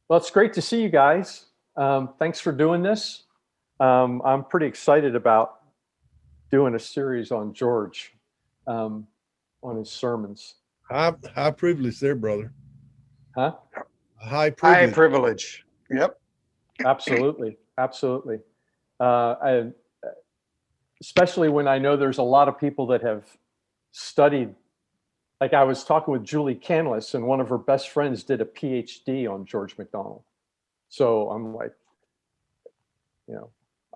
Well, it's great to see you guys. Thanks for doing this. I'm pretty excited about doing a series on George, on his sermons. High privilege there, brother. Huh? High High privilege. privilege. Yep. Absolutely. Absolutely. Especially when I know there's a lot of people that have studied. Like I was talking with Julie Canlis, and one of her best friends did a PhD on George McDonald. So I'm like,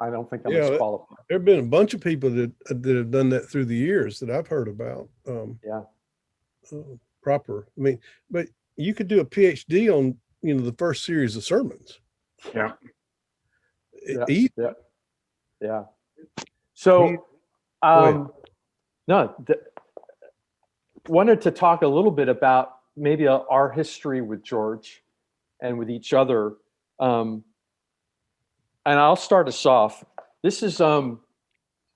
I don't think I'm as qualified. There have been a bunch of people that have done that through the years that I've heard about. Proper. I mean, but you could do a PhD on, the first series of sermons. Yeah. Yeah. So, wanted to talk a little bit about maybe our history with George and with each other. And I'll start us off. This is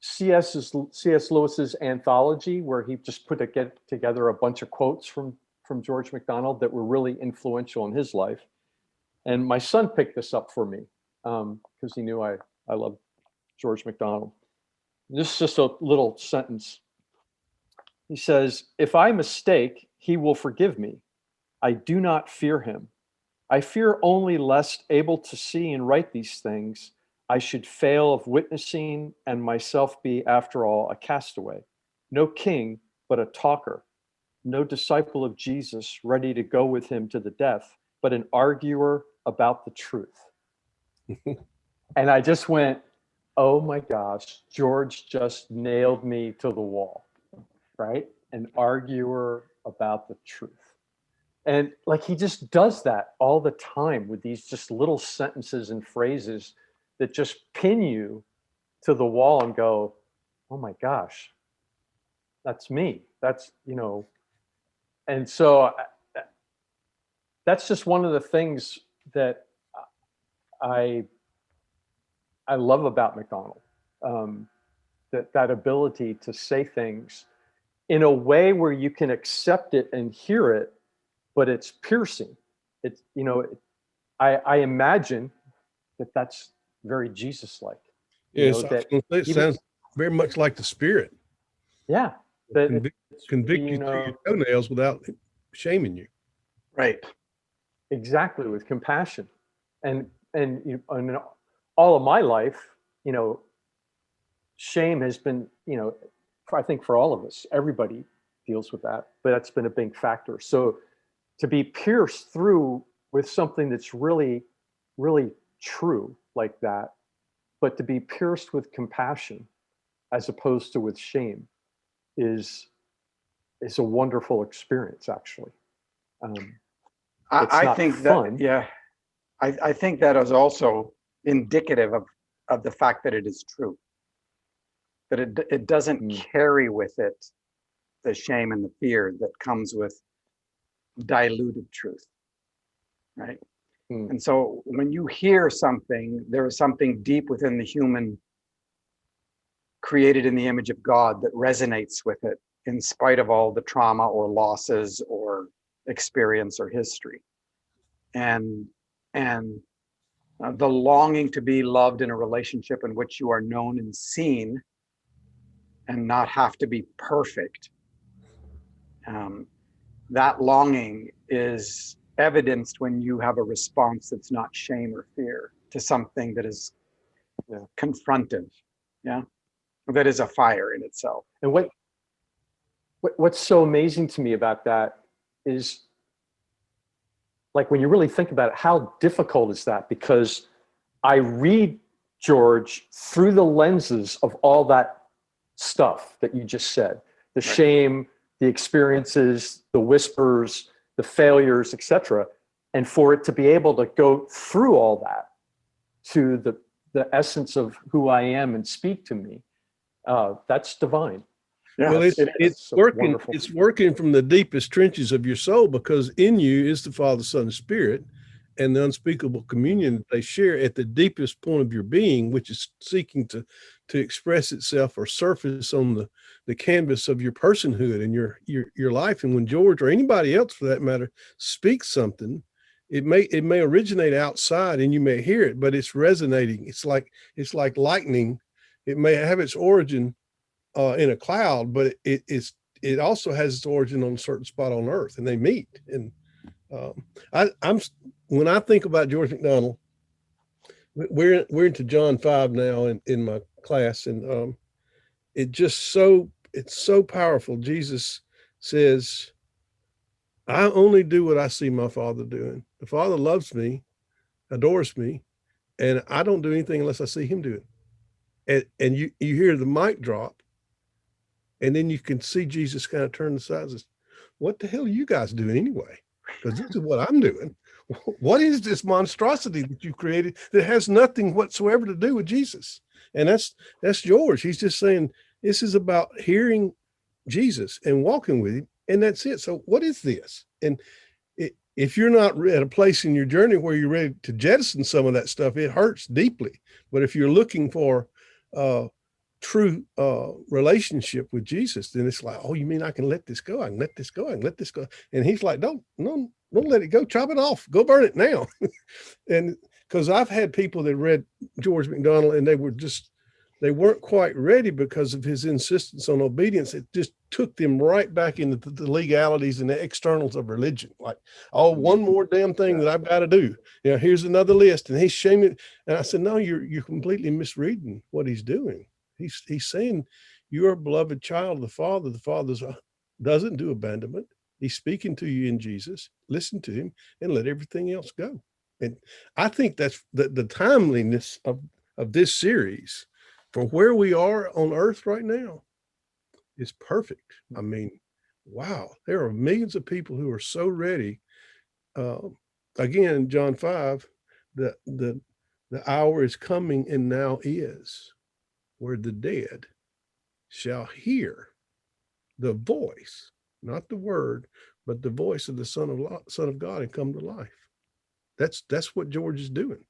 C.S. Lewis's anthology, where he just put together a bunch of quotes from George MacDonald that were really influential in his life. And my son picked this up for me because he knew I loved George MacDonald. This is just a little sentence. He says, "If I mistake, he will forgive me. I do not fear him. I fear only lest, able to see and write these things, I should fail of witnessing and myself be, after all, a castaway. No king, but a talker. No disciple of Jesus, ready to go with him to the death, but an arguer about the truth." And I just went, oh my gosh, George just nailed me to the wall, right? An arguer about the truth. And like he just does that all the time with these just little sentences and phrases that just pin you to the wall and go, oh my gosh, that's me. That's, and so that's just one of the things that I love about McDonald, that ability to say things in a way where you can accept it and hear it, but it's piercing. It's, I imagine that's very Jesus-like. Yes, it sounds very much like the Spirit. Yeah. Convict you through your toenails without shaming you. Right. Exactly, with compassion. And all of my life, shame has been, I think for all of us, everybody deals with that, but that's been a big factor. So to be pierced through with something that's really, really true like that, but to be pierced with compassion as opposed to with shame is a wonderful experience, actually. I think fun. I think that is also indicative of the fact that it is true, that it doesn't carry with it the shame and the fear that comes with diluted truth, right? And so when you hear something, there is something deep within the human created in the image of God that resonates with it in spite of all the trauma or losses or experience or history. And the longing to be loved in a relationship in which you are known and seen and not have to be perfect. That longing is evidenced when you have a response that's not shame or fear to something that is confrontive, that is a fire in itself. And what's so amazing to me about that is, like, when you really think about it, how difficult is that? Because I read George through the lenses of all that stuff that you just said, the shame, the experiences, the whispers, the failures, etc. And for it to be able to go through all that to the essence of who I am and speak to me, that's divine. Yeah, well, it's working. It's working from the deepest trenches of your soul, because in you is the Father, Son, and Spirit, and the unspeakable communion that they share at the deepest point of your being, which is seeking to express itself or surface on the canvas of your personhood and your life. And when George, or anybody else for that matter, speaks something, it may originate outside and you may hear it, but it's resonating. It's like lightning. It may have its origin in a cloud, but it also has its origin on a certain spot on earth, and they meet. And when I think about George MacDonald, we're into John 5 now in my class, and it's so powerful. Jesus says, I only do what I see my Father doing. The Father loves me, adores me, and I don't do anything unless I see him do it. And you hear the mic drop, and then you can see Jesus kind of turn the sides and say, what the hell are you guys doing anyway? Because this is what I'm doing. What is this monstrosity that you created that has nothing whatsoever to do with Jesus? And that's George. He's just saying, this is about hearing Jesus and walking with him, and that's it. So what is this? And if you're not at a place in your journey where you're ready to jettison some of that stuff, it hurts deeply. But if you're looking for true relationship with Jesus, then it's like, oh, you mean I can let this go? I can let this go. I can let this go. And he's like, don't let it go. Chop it off. Go burn it now. And because I've had people that read George MacDonald and they weren't quite ready because of his insistence on obedience. It just took them right back into the legalities and the externals of religion. Like, oh, one more damn thing that I've got to do. You know, here's another list. And he's shaming. And I said, no, you're completely misreading what he's doing. He's saying you're a beloved child of the Father. The Father doesn't do abandonment. He's speaking to you in Jesus. Listen to him and let everything else go. And I think that's the timeliness of this series for where we are on earth right now is perfect. I mean, wow, there are millions of people who are so ready. Again, John 5, the hour is coming and now is, where the dead shall hear the voice, not the word, but the voice of the Son of God and come to life. That's what George is doing.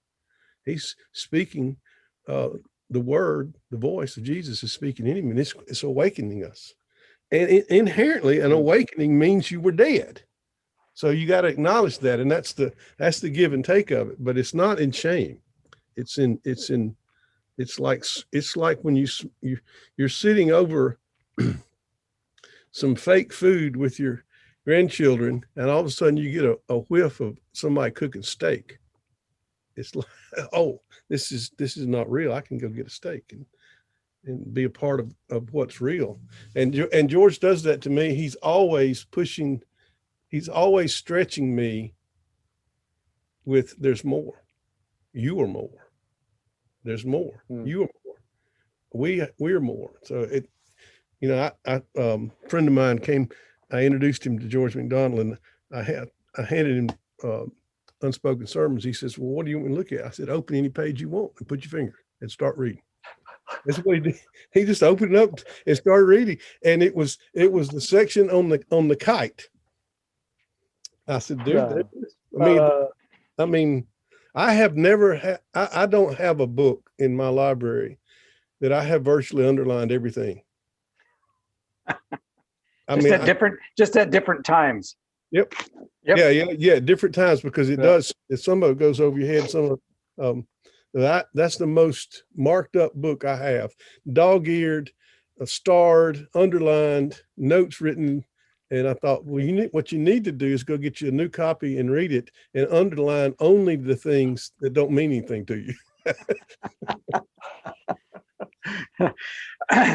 He's speaking the word, the voice of Jesus is speaking in him, and it's awakening us. And inherently, an awakening means you were dead. So you got to acknowledge that, and that's the give and take of it. But it's not in shame. It's like when you're sitting over some fake food with your grandchildren, and all of a sudden you get a whiff of somebody cooking steak. It's like, oh, this is not real. I can go get a steak and be a part of what's real. And George does that to me. He's always stretching me with, there's more. You are more. There's more. You are more. We're more. So a friend of mine came, I introduced him to George MacDonald, and I handed him Unspoken sermons. He says, well, what do you want me to look at? I said, open any page you want and put your finger and start reading. That's what he did. He just opened it up and started reading. And it was the section on the kite. I said, dude, I mean, I have never I don't have a book in my library that I have virtually underlined everything. Just at different times. Yep. Yeah. Different times, because it does. Some of it goes over your head. Some of that's the most marked up book I have. Dog-eared, starred, underlined, notes written. And I thought, well, what you need to do is go get you a new copy and read it and underline only the things that don't mean anything to you.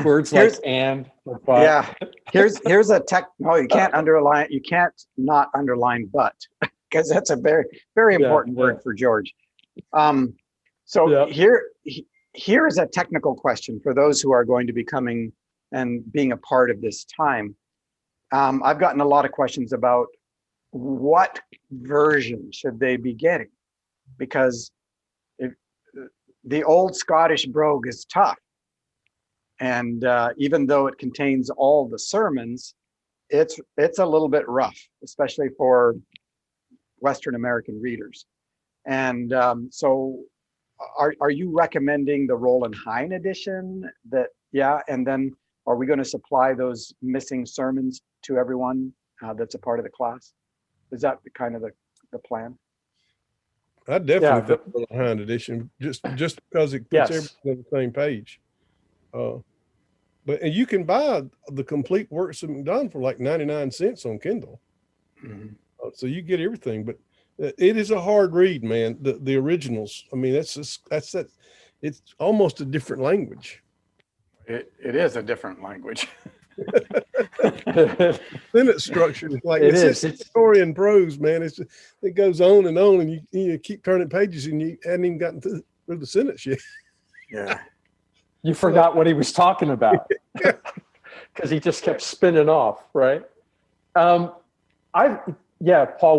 Words like and. But. Yeah. Here's a no, you can't underline. You can't not underline but, because that's a very, very important word for George. Here is a technical question for those who are going to be coming and being a part of this time. I've gotten a lot of questions about what version should they be getting, because the old Scottish brogue is tough. And even though it contains all the sermons, it's a little bit rough, especially for Western American readers. And so are you recommending the Roland Hine edition? And then are we going to supply those missing sermons to everyone that's a part of the class? Is that kind of the plan? I definitely think the Hind edition, just because it puts Yes. everything on the same page. And you can buy the complete works of McDonald for like 99 cents on Kindle. Mhm. So you get everything, but it is a hard read, man. The originals. I mean, that's that. It's almost a different language. It is a different language. Sentence structure is like It's it's story in prose, man. It goes on, and you keep turning pages, and you hadn't even gotten through the sentence yet. Yeah. You forgot what he was talking about because he just kept spinning off, right? Paul,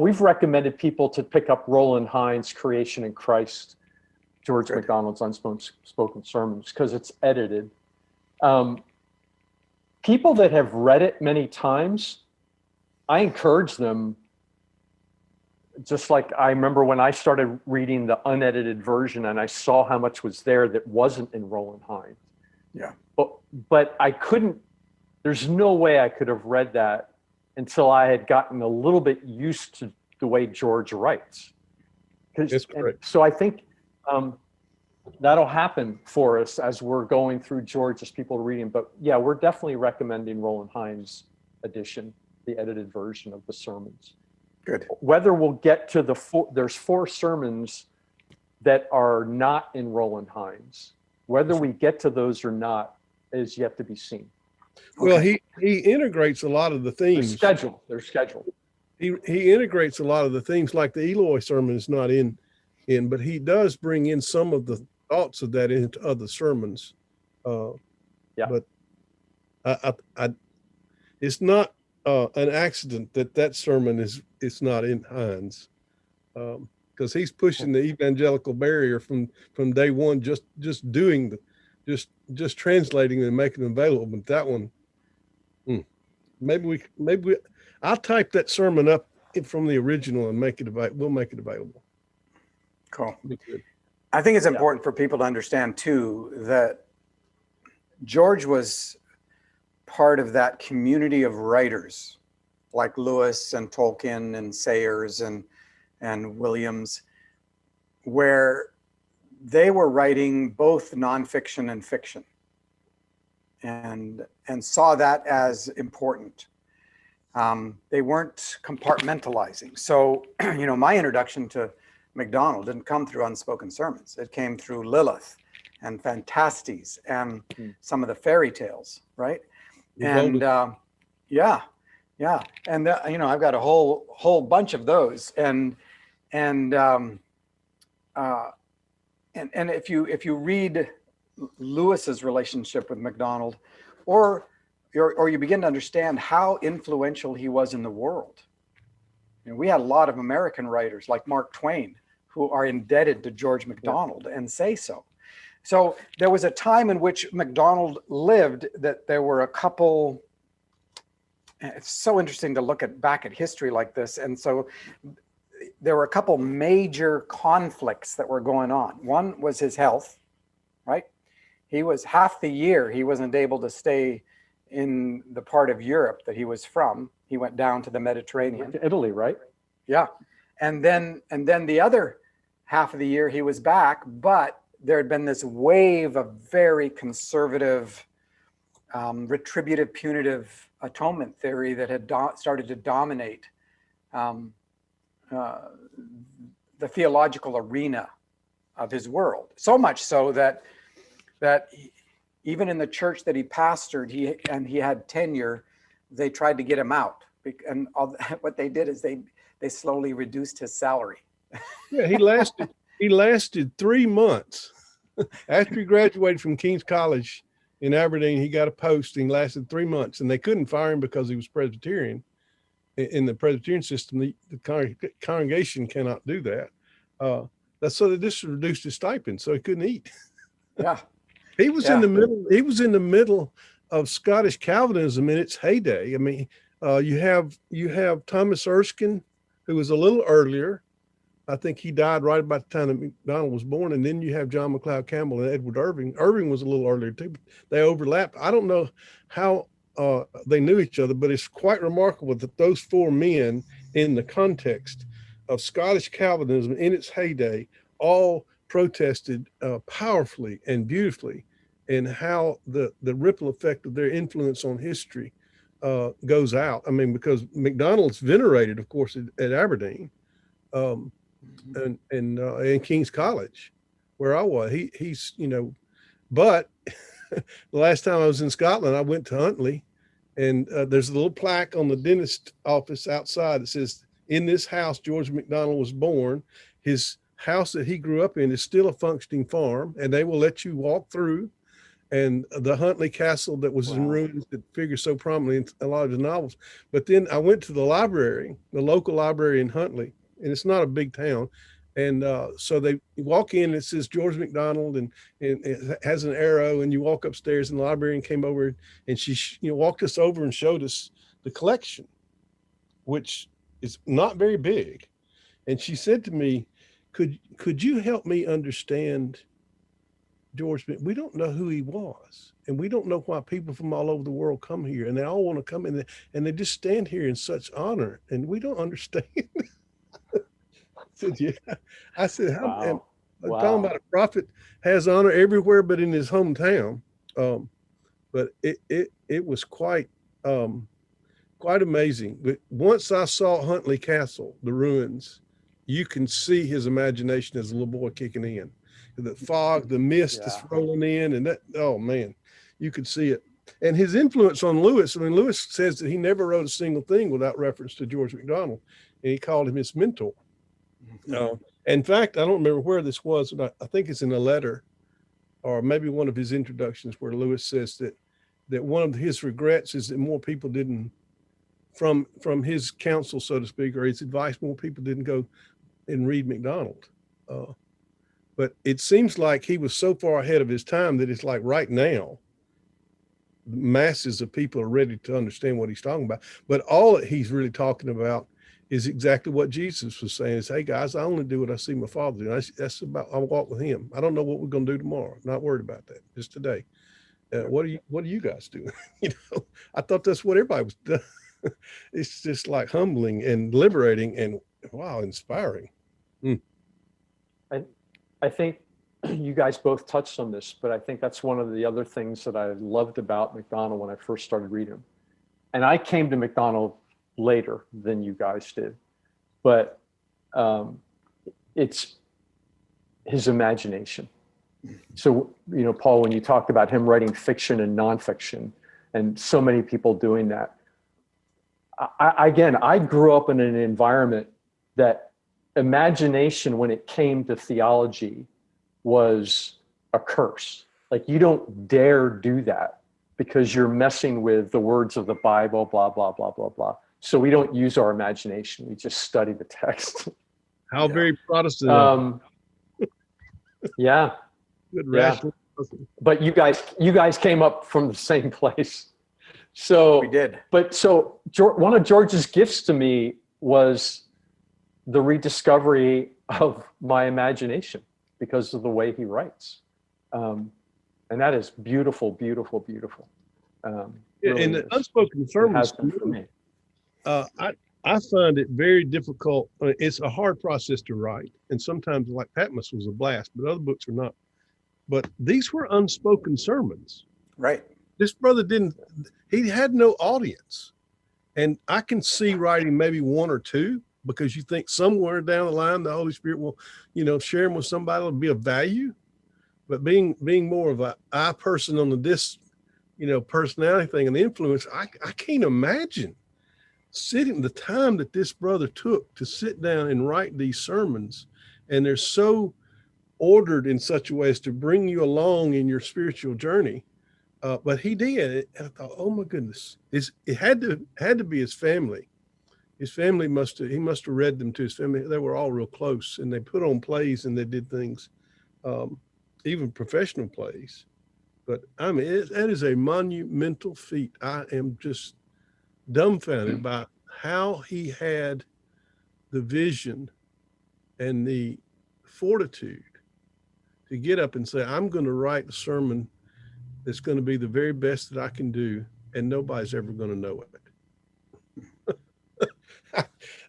we've recommended people to pick up Roland Hines' Creation in Christ, George MacDonald's Unspoken Sermons, because it's edited. People that have read it many times, I encourage them, just like I remember when I started reading the unedited version and I saw how much was there that wasn't in Roland Hines. Yeah. But I couldn't, there's no way I could have read that until I had gotten a little bit used to the way George writes. That's correct. So I think that'll happen for us as we're going through George, as people are reading. But yeah, we're definitely recommending Roland Hines' edition, the edited version of the sermons. Good. Whether we'll get to there's 4 sermons that are not in Roland Hines. Whether we get to those or not is yet to be seen. Well, he integrates a lot of the themes. They're scheduled. He integrates a lot of the themes, like the Eloi sermon is not in, but he does bring in some of the thoughts of that into other sermons. But it's not an accident that sermon it's not in Hines, because he's pushing the evangelical barrier from day one, just translating and making them available. But that one, maybe I'll type that sermon up from the original and make it available. We'll make it available. Cool. I think it's important for people to understand too that George was part of that community of writers like Lewis and Tolkien and Sayers and Williams, where they were writing both nonfiction and fiction, and saw that as important. They weren't compartmentalizing. So, my introduction to McDonald didn't come through Unspoken Sermons. It came through Lilith and Fantastes and some of the fairy tales, right? And yeah. And I've got a whole bunch of those. And if you read Lewis's relationship with McDonald, or you begin to understand how influential he was in the world. We had a lot of American writers like Mark Twain who are indebted to George MacDonald and say so. So there was a time in which MacDonald lived that there were a couple, it's so interesting to look back at history like this. And so there were a couple major conflicts that were going on. One was his health, right? He was half the year, he wasn't able to stay in the part of Europe that he was from. He went down to the Mediterranean. To Italy, right? Yeah. And then the other half of the year he was back, but there had been this wave of very conservative, retributive, punitive atonement theory that had started to dominate the theological arena of his world. So much so that even in the church that he pastored, he had tenure, they tried to get him out. And what they did is they slowly reduced his salary. Yeah, he lasted 3 months. After he graduated from King's College in Aberdeen, he got a posting, lasted 3 months, and they couldn't fire him because he was Presbyterian. In the Presbyterian system, the congregation cannot do that. So they just reduced his stipend, so he couldn't eat. Yeah. He was in the middle. He was in the middle of Scottish Calvinism in its heyday. I mean, you have Thomas Erskine, who was a little earlier. I think he died right about the time that McDonald was born. And then you have John McLeod Campbell and Edward Irving. Irving was a little earlier too, but they overlap. I don't know how they knew each other, but it's quite remarkable that those 4 men in the context of Scottish Calvinism in its heyday all protested powerfully and beautifully, and how the ripple effect of their influence on history goes out. I mean, because McDonald's venerated, of course, at Aberdeen, and King's College, where I was. He's, you know, but the last time I was in Scotland, I went to Huntley, and there's a little plaque on the dentist office outside that says, "In this house, George McDonald was born." His house that he grew up in is still a functioning farm, and they will let you walk through. And the Huntley Castle that was in ruins, that figures so prominently in a lot of his novels. But then I went to the library, the local library in Huntley, and it's not a big town. And so they walk in, and it says George McDonald, and it has an arrow, and you walk upstairs, and the librarian came over, and she walked us over and showed us the collection, which is not very big. And she said to me, could you help me understand George? We don't know who he was, and we don't know why people from all over the world come here, and they all want to come in, and they just stand here in such honor, and we don't understand. I said, yeah. I said, how? Wow. Talking about a prophet has honor everywhere but in his hometown. But it was quite amazing. But once I saw Huntley Castle, the ruins, you can see his imagination as a little boy kicking in. The fog, the mist is rolling in, and that, oh man, you could see it. And his influence on Lewis, I mean, Lewis says that he never wrote a single thing without reference to George McDonald, and he called him his mentor. In fact, I don't remember where this was, but I think it's in a letter, or maybe one of his introductions, where Lewis says that one of his regrets is that more people didn't, from his counsel, so to speak, or his advice, more people didn't go and read McDonald. But it seems like he was so far ahead of his time that it's like right now, masses of people are ready to understand what he's talking about. But all that he's really talking about is exactly what Jesus was saying, is, hey guys, I only do what I see my Father do. That's about, I walk with him. I don't know what we're going to do tomorrow. Not worried about that. Just today. What are you guys doing? I thought that's what everybody was doing. It's just like humbling and liberating and wow, inspiring. I think you guys both touched on this, but I think that's one of the other things that I loved about McDonald when I first started reading him. And I came to McDonald later than you guys did, but it's his imagination. So, Paul, when you talked about him writing fiction and nonfiction, and so many people doing that, I grew up in an environment that imagination, when it came to theology, was a curse. Like, you don't dare do that because you're messing with the words of the Bible, blah, blah, blah, blah, blah. So we don't use our imagination. We just study the text. How very Protestant. Yeah. Good rational. But you guys came up from the same place. So we did. But so one of George's gifts to me was the rediscovery of my imagination because of the way he writes. And that is beautiful, beautiful, beautiful. Really and the unspoken sermons, for me. I find it very difficult. It's a hard process to write. And sometimes, like Patmos was a blast, but other books are not. But these were unspoken sermons. Right. This brother he had no audience. And I can see writing maybe one or two, because you think somewhere down the line, the Holy Spirit will, share them with somebody, it'll be of value. But being more of I person on this, personality thing and the influence, I can't imagine sitting the time that this brother took to sit down and write these sermons. And they're so ordered in such a way as to bring you along in your spiritual journey. But he did. And I thought, oh my goodness, it had to be his family. His family he must have read them to his family. They were all real close, and they put on plays and they did things, even professional plays. But I mean, that is a monumental feat. I am just dumbfounded by how he had the vision and the fortitude to get up and say, I'm going to write a sermon that's going to be the very best that I can do, and nobody's ever going to know it.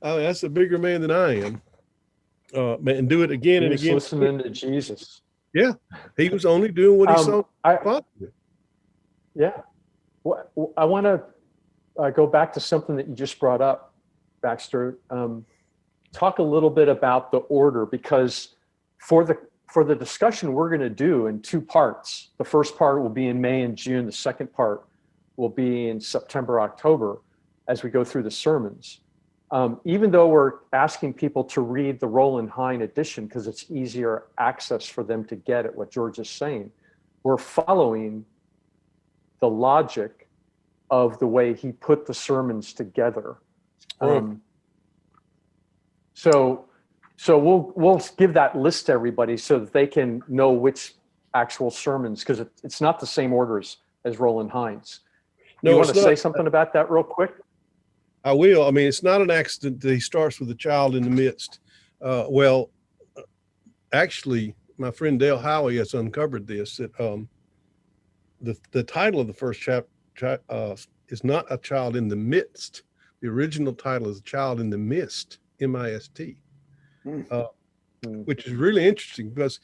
I mean, that's a bigger man than I am. and do it again and again. Listening to Jesus. Yeah, he was only doing what he saw. Yeah. Well, I want to go back to something that you just brought up, Baxter. Talk a little bit about the order, because for the discussion we're going to do in two parts. The first part will be in May and June. The second part will be in September, October, as we go through the sermons. Even though we're asking people to read the Roland Hine edition because it's easier access for them to get at what George is saying, we're following the logic of the way he put the sermons together. So we'll give that list to everybody so that they can know which actual sermons, because it's not the same orders as Roland Hine's. No, you want to say something about that real quick? I will. I mean, it's not an accident that he starts with a child in the midst. Actually, my friend Dale Howey has uncovered this, that the title of the first chapter is not a child in the midst. The original title is a child in the mist, M-I-S-T, which is really interesting, because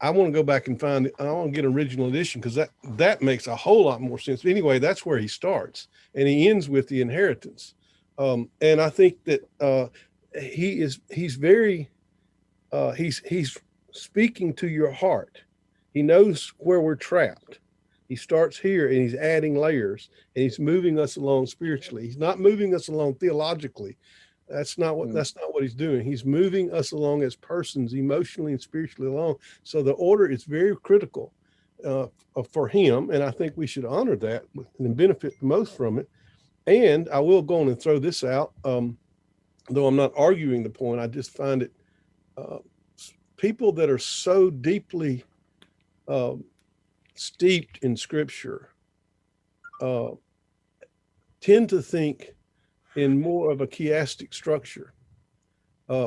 I want to go back and find it. I want to get an original edition, because that makes a whole lot more sense. Anyway, that's where he starts, and he ends with the inheritance. And I think that he's speaking to your heart. He knows where we're trapped. He starts here and he's adding layers, and he's moving us along spiritually. He's not moving us along theologically. That's not what he's doing. He's moving us along as persons, emotionally and spiritually along. So the order is very critical for him, and I think we should honor that and benefit the most from it. And I will go on and throw this out, though I'm not arguing the point. I just find it, people that are so deeply steeped in Scripture tend to think in more of a chiastic structure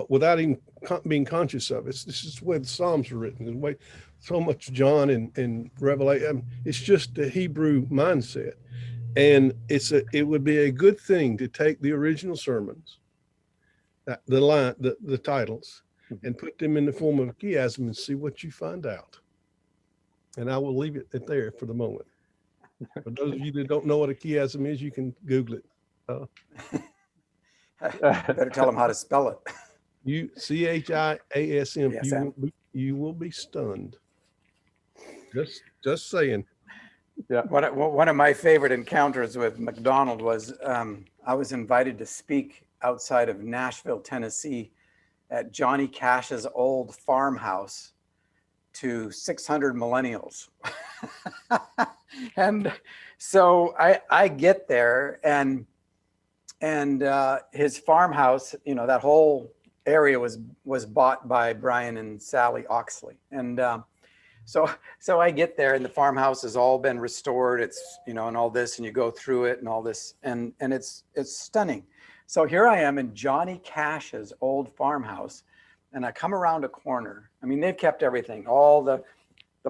without even being conscious of it. This is the way the Psalms are written. The way so much John and Revelation. It's just the Hebrew mindset. And it would be a good thing to take the original sermons, the titles, and put them in the form of a chiasm and see what you find out. And I will leave it at there for the moment. For those of you that don't know what a chiasm is, you can Google it. Better tell them how to spell it. CHIASM. You will be stunned. Just saying. Yeah. One of my favorite encounters with McDonald was I was invited to speak outside of Nashville, Tennessee, at Johnny Cash's old farmhouse to 600 millennials. And so I get there, and his farmhouse, that whole area was bought by Brian and Sally Oxley. And so I get there, and the farmhouse has all been restored. It's, and all this, and you go through it and all this, and it's stunning. So here I am in Johnny Cash's old farmhouse, and I come around a corner. I mean, they've kept everything, all the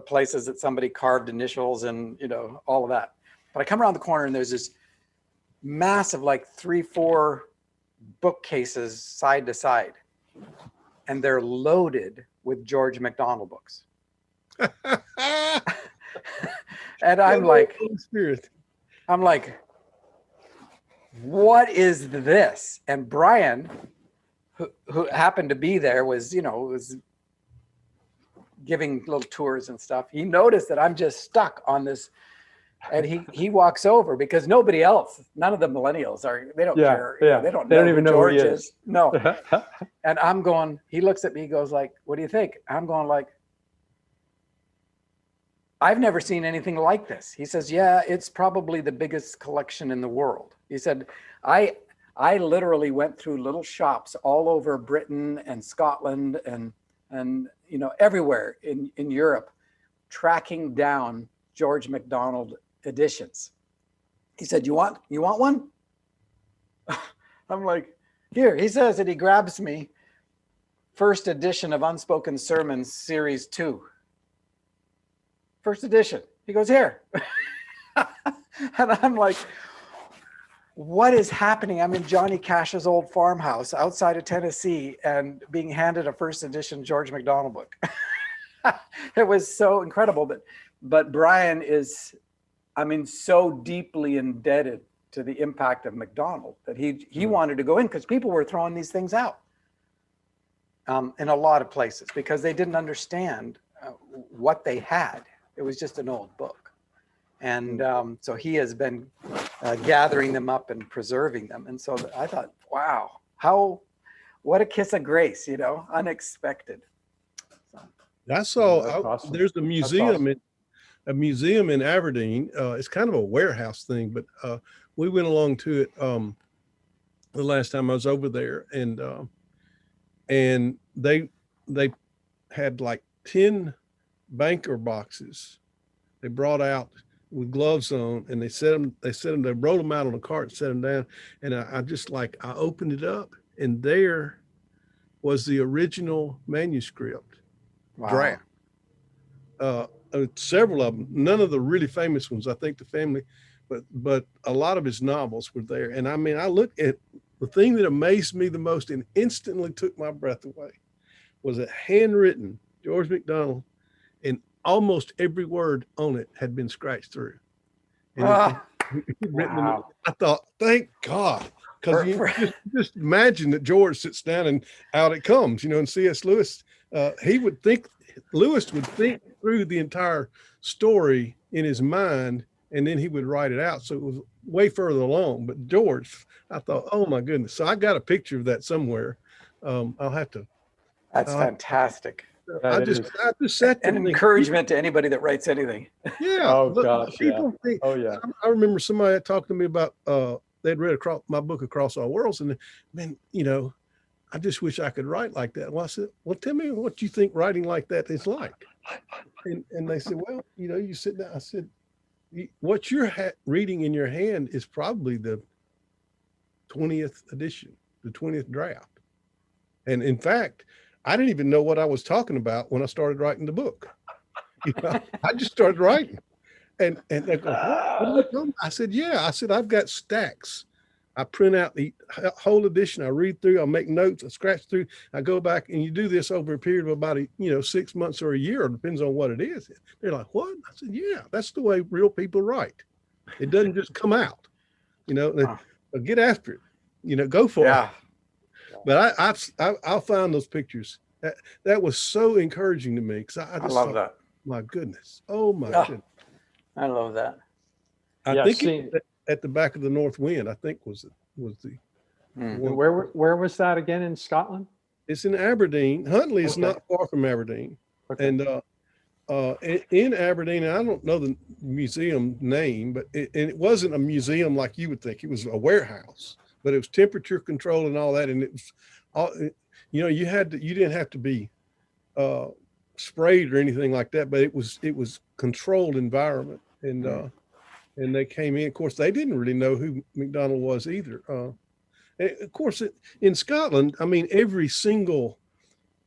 places that somebody carved initials and, all of that. But I come around the corner, and there's this massive, like 3-4 bookcases side to side, and they're loaded with George McDonald books. And I'm like, what is this? And Brian, who happened to be there, was giving little tours and stuff. He noticed that I'm just stuck on this, and he walks over, because nobody else, none of the millennials they don't care. Yeah. They don't even know George who he is. No. And I'm going, he looks at me, he goes like, what do you think? I'm going like, I've never seen anything like this. He says, yeah, it's probably the biggest collection in the world. He said, I literally went through little shops all over Britain and Scotland and everywhere in Europe, tracking down George MacDonald editions. He said, you want one? I'm like, here. He says, and he grabs me, first edition of Unspoken Sermons, Series 2. First edition. He goes, here. And I'm like, what is happening? I'm in Johnny Cash's old farmhouse outside of Tennessee and being handed a first edition George McDonald book. It was so incredible. But Brian is, I mean, so deeply indebted to the impact of McDonald that he wanted to go in because people were throwing these things out in a lot of places because they didn't understand what they had. It was just an old book. And so he has been gathering them up and preserving them. And so I thought, wow, what a kiss of grace, you know, unexpected. So, I saw, awesome. There's a museum, awesome. in Aberdeen. It's kind of a warehouse thing, but we went along to it the last time I was over there, and they had like 10 banker boxes they brought out with gloves on, and they rolled them out on a cart and set them down. And I opened it up, and there was the original manuscript draft. Several of them, none of the really famous ones. I think the family, but a lot of his novels were there. And I mean, I looked at the thing that amazed me the most and instantly took my breath away was a handwritten George McDonald, and almost every word on it had been scratched through. And Wow. I thought, thank God, because just imagine that George sits down and out it comes, you know. And C.S. Lewis, Lewis would think through the entire story in his mind, and then he would write it out. So it was way further along. But George, I thought, oh my goodness. So I got a picture of that somewhere. I'll have to. that's fantastic. I just sat there. An encouragement to anybody that writes anything. Yeah. Oh gosh. Yeah. Think, Oh yeah. I remember somebody had talked to me about they'd read my book Across All Worlds, and man, you know, I just wish I could write like that. Well, I said, well, tell me what you think writing like that is like. And they said, well, you know, you sit down. I said, what you're reading in your hand is probably the 20th edition, the 20th draft. And in fact, I didn't even know what I was talking about when I started writing the book. You know, I just started writing. And they go, what? I said, yeah. I said, I've got stacks. I print out the whole edition. I read through, I make notes, I scratch through, I go back, and you do this over a period of about 6 months or a year. It depends on what it is. They're like, what? I said, yeah, that's the way real people write. It doesn't just come out, you know, get after it, you know, go for it. But I'll find those pictures. That was so encouraging to me, because I love that. My goodness. Oh my goodness. I love that. I think at the back of the North Wind, I think was the Where was that again in Scotland? It's in Aberdeen. Huntley is not far from Aberdeen. Okay. And in Aberdeen, and I don't know the museum name, but it wasn't a museum like you would think. It was a warehouse, but it was temperature controlled and all that. And it was all, you know, you didn't have to be sprayed or anything like that, but it was controlled environment. And they came in. Of course, they didn't really know who McDonald was either. And of course, in Scotland, I mean, every single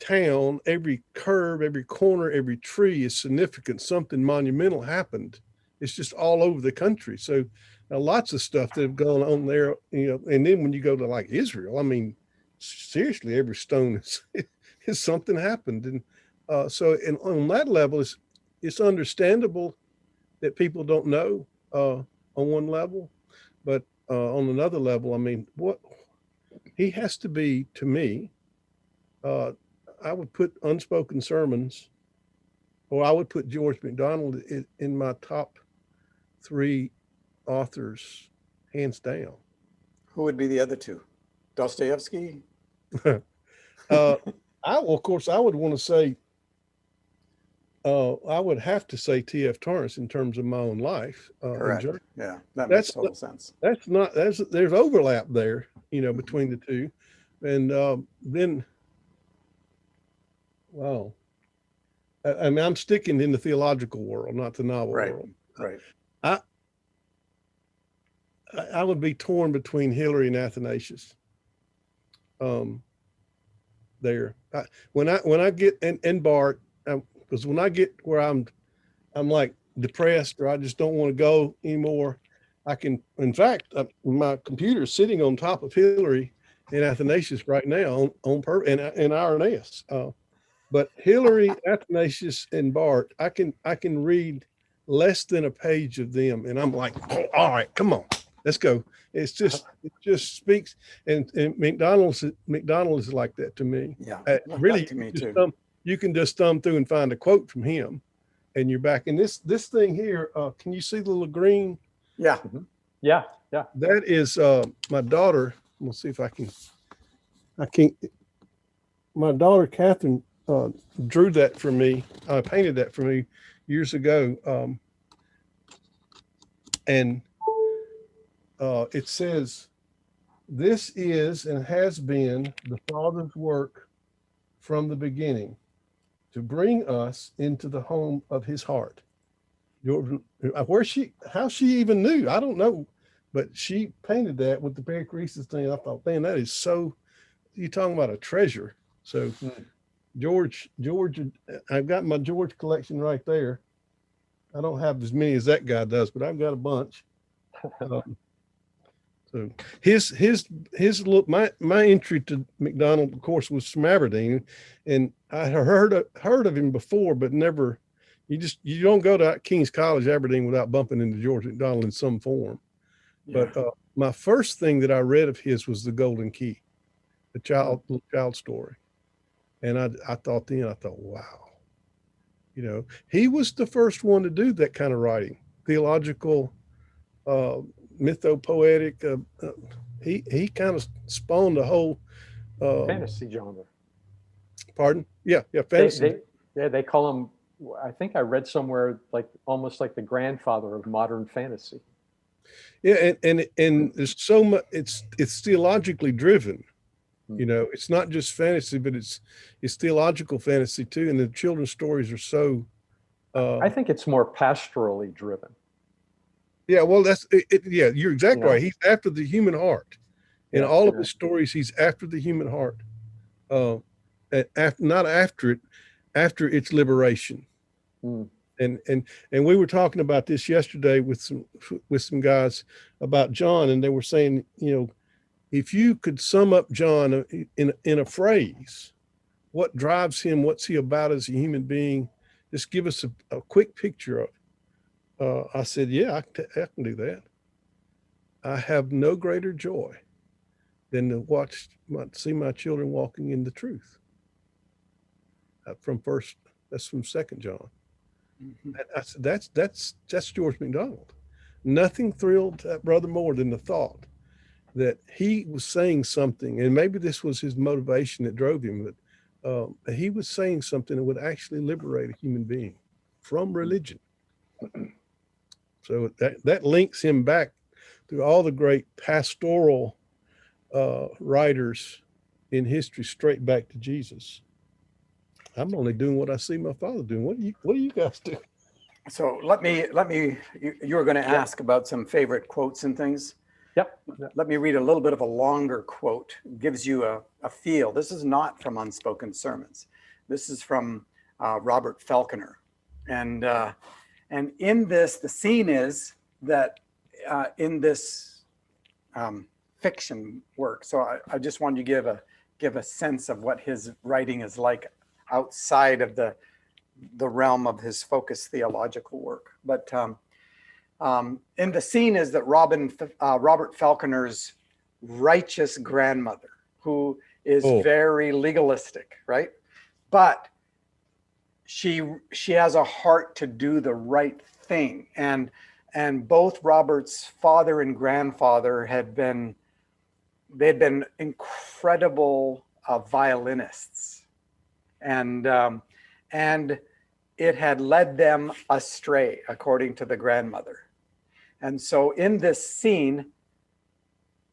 town, every curve, every corner, every tree is significant. Something monumental happened. It's just all over the country. So lots of stuff that have gone on there, you know. And then when you go to like Israel, I mean, seriously, every stone is something happened. And so on that level, it's understandable that people don't know on one level, but on another level, I mean, what he has to be to me, I would put Unspoken Sermons, or I would put George McDonald in my top 3 authors, hands down. Who would be the other 2? Dostoevsky? Of course, I would want to say, I would have to say T.F. Torrance in terms of my own life. Correct. Yeah, that makes total sense. There's overlap there, you know, between the two. And then, wow. I mean, I'm sticking in the theological world, not the novel world. Right. I would be torn between Hilary and Athanasius. There, when I get and Bart, because when I get where I'm like depressed or I just don't want to go anymore, I can, in fact, my computer is sitting on top of Hillary and Athanasius right now on and Irenaeus. But Hillary, Athanasius, and Bart, I can read less than a page of them, and I'm like, oh, all right, come on, let's go. It just speaks, and McDonald is like that to me. Yeah, Really, to me too. You can just thumb through and find a quote from him, and you're back. And this thing here, can you see the little green? Yeah. Mm-hmm. Yeah. That is my daughter. We'll see if I can't. My daughter Catherine drew that for me, painted that for me years ago, and it says, "This is and has been the Father's work from the beginning, to bring us into the home of His heart." How she even knew, I don't know, but she painted that with the perichoresis thing. I thought, man, that is so. You're talking about a treasure. So, George, I've got my George collection right there. I don't have as many as that guy does, but I've got a bunch. So his look, my entry to McDonald, of course, was from Aberdeen, and I heard of him before, but never. You don't go to King's College, Aberdeen, without bumping into George McDonald in some form. Yeah. But my first thing that I read of his was The Golden Key, the child story, and I thought, wow, he was the first one to do that kind of writing, theological, mythopoetic. He kind of spawned the whole fantasy genre. Pardon? Yeah, fantasy. They call him. I think I read somewhere almost like the grandfather of modern fantasy. Yeah, and there's so much. It's theologically driven. It's not just fantasy, but it's theological fantasy too. And the children's stories are so. I think it's more pastorally driven. Yeah, well, that's it. Yeah, you're exactly right. He's after the human heart. In all of his stories, he's after the human heart. Not after it, after its liberation. And we were talking about this yesterday with some guys about John, and they were saying, if you could sum up John in a phrase, what drives him, what's he about as a human being, just give us a quick picture of it. I said, yeah, I can do that. I have no greater joy than to see my children walking in the truth. That's from 2 John. Mm-hmm. I said, that's George McDonald. Nothing thrilled that brother more than the thought that he was saying something, and maybe this was his motivation that drove him, but he was saying something that would actually liberate a human being from religion. So that links him back through all the great pastoral writers in history, straight back to Jesus. I'm only doing what I see my father doing. What do you guys do? So let me. You were going to ask about some favorite quotes and things. Yep. Let me read a little bit of a longer quote. It gives you a feel. This is not from Unspoken Sermons. This is from Robert Falconer, and in this, the scene is that in this fiction work. So I just wanted to give a sense of what his writing is like outside of the realm of his focused theological work. But in the scene is that Robert Falconer's righteous grandmother, who is very legalistic, right? But she has a heart to do the right thing. And both Robert's father and grandfather they'd been incredible violinists. And it had led them astray, according to the grandmother. And so in this scene,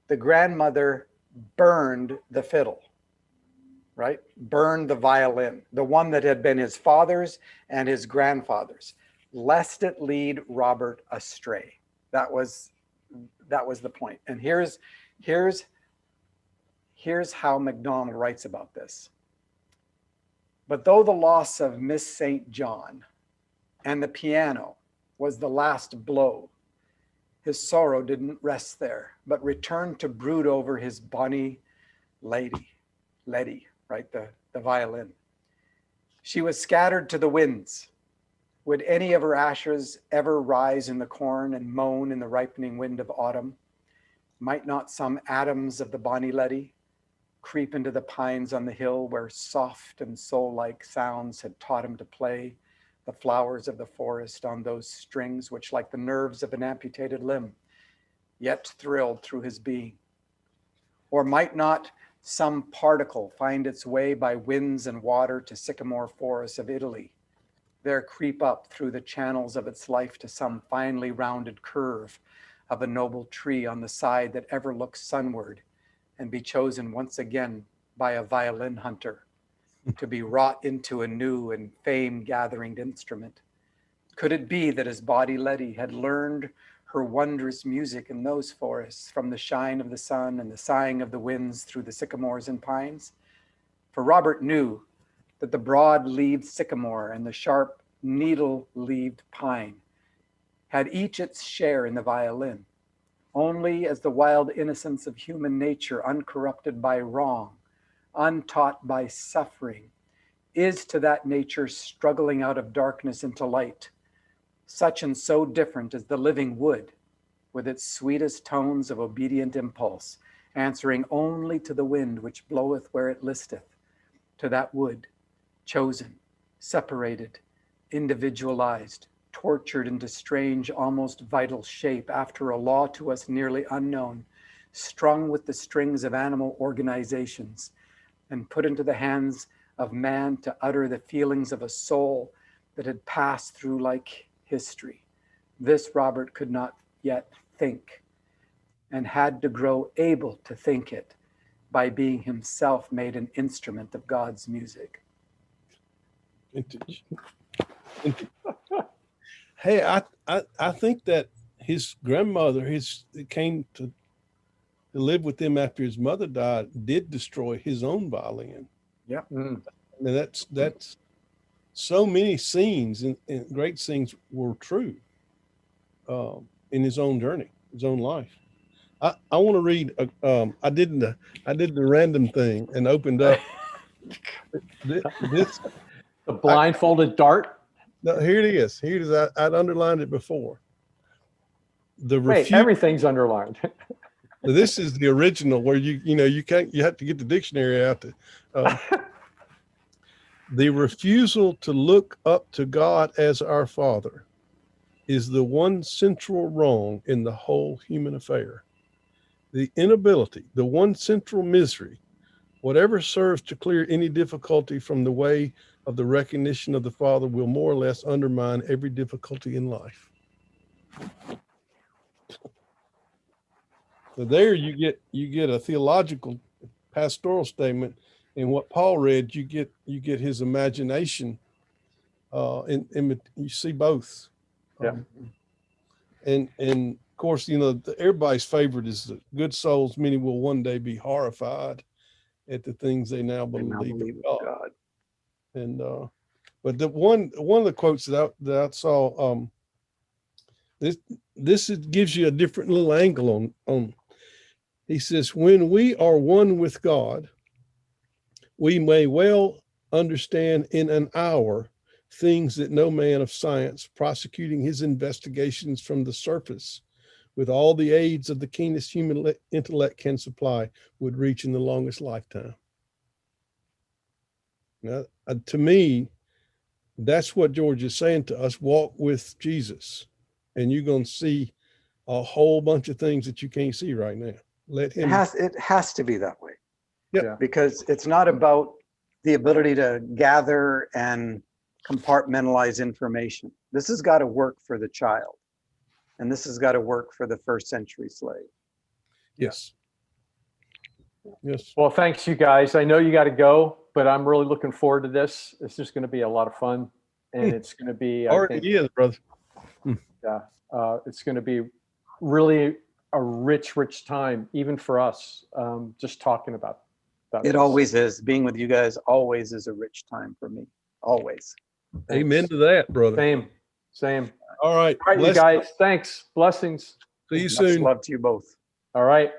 the grandmother burned the fiddle, right? Burned the violin, the one that had been his father's and his grandfather's, lest it lead Robert astray. That was the point. And here's how McDonald writes about this. But though the loss of Miss St. John and the piano was the last blow, His sorrow didn't rest there, but returned to brood over his bonny lady, right? The violin. She was scattered to the winds. Would any of her ashes ever rise in the corn and moan in the ripening wind of autumn? Might not some atoms of the bonny leddy creep into the pines on the hill where soft and soul-like sounds had taught him to play the flowers of the forest on those strings which, like the nerves of an amputated limb, yet thrilled through his being? Or might not some particle find its way by winds and water to sycamore forests of Italy, there creep up through the channels of its life to some finely rounded curve of a noble tree on the side that ever looks sunward, and be chosen once again by a violin hunter to be wrought into a new and fame-gathering instrument? Could it be that his body Letty had learned her wondrous music in those forests from the shine of the sun and the sighing of the winds through the sycamores and pines? For Robert knew that the broad-leaved sycamore and the sharp needle-leaved pine had each its share in the violin, only as the wild innocence of human nature, uncorrupted by wrong, untaught by suffering, is to that nature struggling out of darkness into light. Such and so different is the living wood, with its sweetest tones of obedient impulse, answering only to the wind which bloweth where it listeth, to that wood, chosen, separated, individualized, tortured into strange, almost vital shape after a law to us nearly unknown, strung with the strings of animal organizations, and put into the hands of man to utter the feelings of a soul that had passed through like history. This Robert could not yet think, and had to grow able to think it by being himself made an instrument of God's music. Vintage. Hey, I think that his grandmother, came to live with him after his mother died, did destroy his own violin. Yeah. I mean, that's so many scenes and great scenes were true in his own journey, his own life. I want to read. I did the random thing and opened up this. The blindfolded dart. No, here it is. Here it is. I'd underlined it before. Wait, everything's underlined. This is the original where you have to get the dictionary out. The refusal to look up to God as our Father is the one central wrong in the whole human affair. The inability, the one central misery, whatever serves to clear any difficulty from the way of the recognition of the Father, will more or less undermine every difficulty in life. So there you get a theological pastoral statement. In what Paul read, you get his imagination. You see both. Yeah. And of course, everybody's favorite is the good souls. Many will one day be horrified at the things they now believe in God. And but the one of the quotes that I saw, this gives you a different little angle on. He says, when we are one with God, we may well understand in an hour things that no man of science, prosecuting his investigations from the surface with all the aids of the keenest human intellect can supply, would reach in the longest lifetime. Now, to me, that's what George is saying to us. Walk with Jesus, and you're going to see a whole bunch of things that you can't see right now. Let him. It has to be that way. Yeah. Because it's not about the ability to gather and compartmentalize information. This has got to work for the child, and this has got to work for the first century slave. Yes. Yes. Well, thanks, you guys. I know you got to go, but I'm really looking forward to this. It's just going to be a lot of fun, and it's going to be Already is, brother. Yeah, it's going to be really a rich time, even for us, just talking about It this. always is. Being with you guys always is a rich time for me. Always. Amen to that, brother. Same. All right. All right, you guys. Thanks. Blessings. See you Much soon. love to you both. All right.